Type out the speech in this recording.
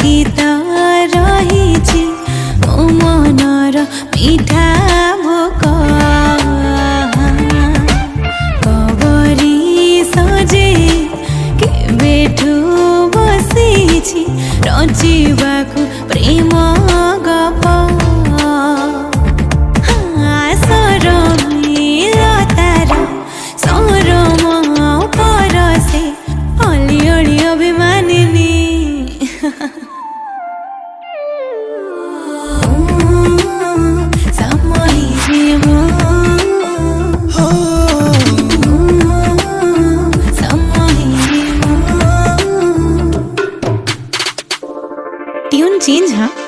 गीत रही मो मनर मिठा भोक कबरी सजे केबेठु बसी रचिबाकु प्रेम गप सरमिलतार सरम परसे अलिअलि अभिमानिनी ट्यून चेंज हाँ।